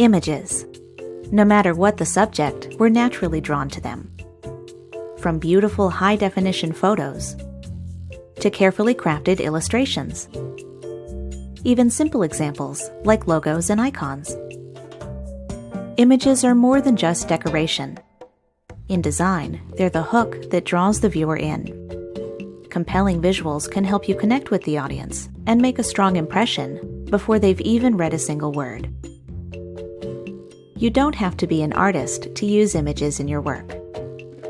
Images. No matter what the subject, we're naturally drawn to them. From beautiful high-definition photos to carefully crafted illustrations. Even simple examples like logos and icons. Images are more than just decoration. In design, they're the hook that draws the viewer in. Compelling visuals can help you connect with the audience and make a strong impression before they've even read a single word. You don't have to be an artist to use images in your work.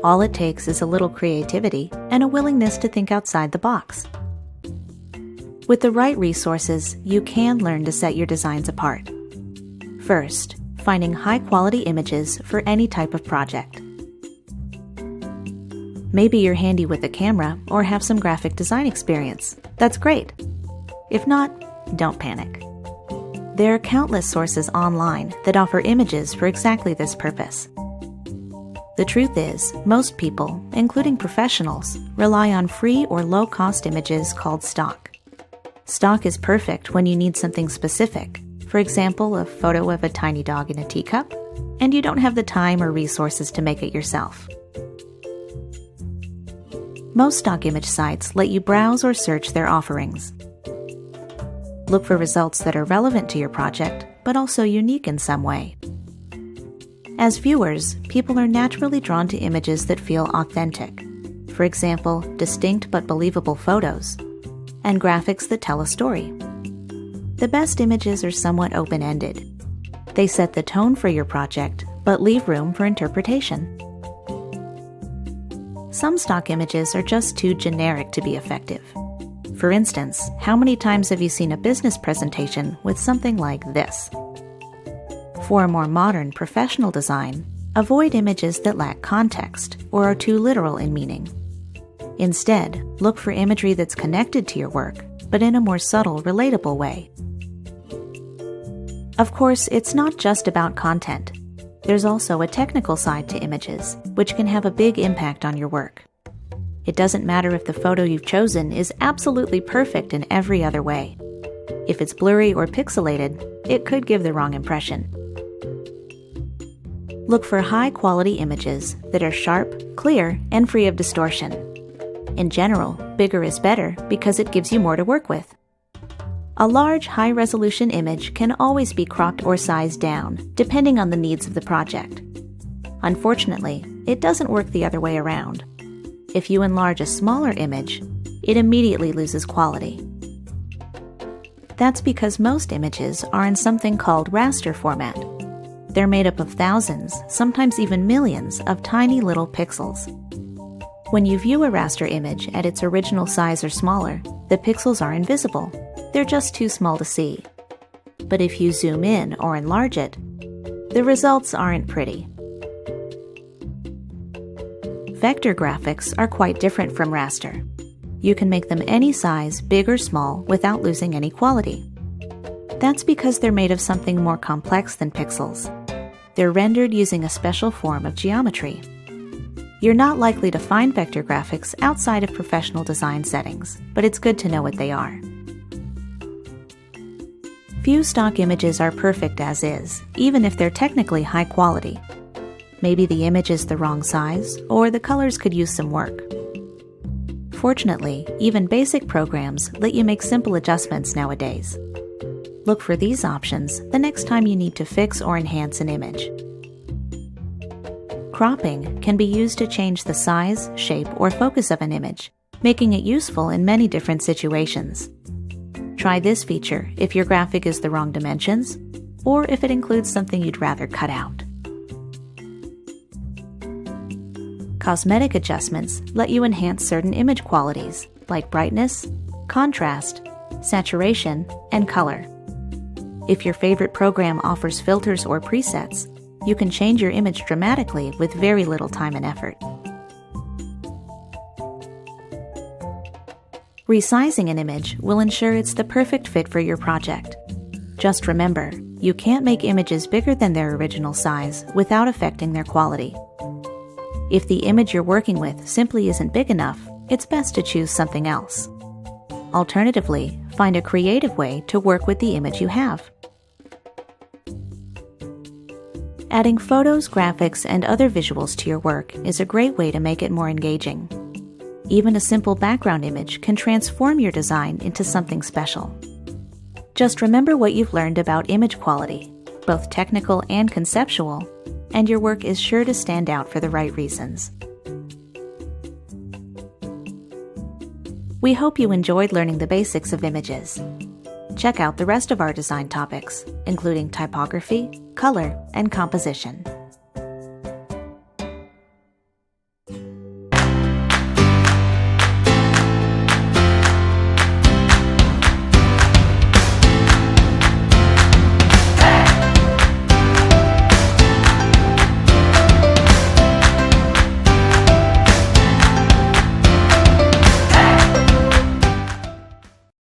All it takes is a little creativity and a willingness to think outside the box. With the right resources, you can learn to set your designs apart. First, finding high-quality images for any type of project. Maybe you're handy with a camera or have some graphic design experience. That's great. If not, don't panic. There are countless sources online that offer images for exactly this purpose. The truth is, most people, including professionals, rely on free or low-cost images called stock. Stock is perfect when you need something specific, for example, a photo of a tiny dog in a teacup, and you don't have the time or resources to make it yourself. Most stock image sites let you browse or search their offerings. Look for results that are relevant to your project, but also unique in some way. As viewers, people are naturally drawn to images that feel authentic. For example, distinct but believable photos, and graphics that tell a story. The best images are somewhat open-ended. They set the tone for your project, but leave room for interpretation. Some stock images are just too generic to be effective. For instance, how many times have you seen a business presentation with something like this? For a more modern, professional design, avoid images that lack context or are too literal in meaning. Instead, look for imagery that's connected to your work, but in a more subtle, relatable way. Of course, it's not just about content. There's also a technical side to images, which can have a big impact on your work. It doesn't matter if the photo you've chosen is absolutely perfect in every other way. If it's blurry or pixelated, it could give the wrong impression. Look for high-quality images that are sharp, clear, and free of distortion. In general, bigger is better because it gives you more to work with. A large, high-resolution image can always be cropped or sized down, depending on the needs of the project. Unfortunately, it doesn't work the other way around. If you enlarge a smaller image, it immediately loses quality. That's because most images are in something called raster format. They're made up of thousands, sometimes even millions, of tiny little pixels. When you view a raster image at its original size or smaller, the pixels are invisible. They're just too small to see. But if you zoom in or enlarge it, the results aren't pretty. Vector graphics are quite different from raster. You can make them any size, big or small, without losing any quality. That's because they're made of something more complex than pixels. They're rendered using a special form of geometry. You're not likely to find vector graphics outside of professional design settings, but it's good to know what they are. Few stock images are perfect as is, even if they're technically high quality. Maybe the image is the wrong size, or the colors could use some work. Fortunately, even basic programs let you make simple adjustments nowadays. Look for these options the next time you need to fix or enhance an image. Cropping can be used to change the size, shape, or focus of an image, making it useful in many different situations. Try this feature if your graphic is the wrong dimensions, or if it includes something you'd rather cut out. Cosmetic adjustments let you enhance certain image qualities, like brightness, contrast, saturation, and color. If your favorite program offers filters or presets, you can change your image dramatically with very little time and effort. Resizing an image will ensure it's the perfect fit for your project. Just remember, you can't make images bigger than their original size without affecting their quality. If the image you're working with simply isn't big enough, it's best to choose something else. Alternatively, find a creative way to work with the image you have. Adding photos, graphics, and other visuals to your work is a great way to make it more engaging. Even a simple background image can transform your design into something special. Just remember what you've learned about image quality, both technical and conceptual, and your work is sure to stand out for the right reasons. We hope you enjoyed learning the basics of images. Check out the rest of our design topics, including typography, color, and composition.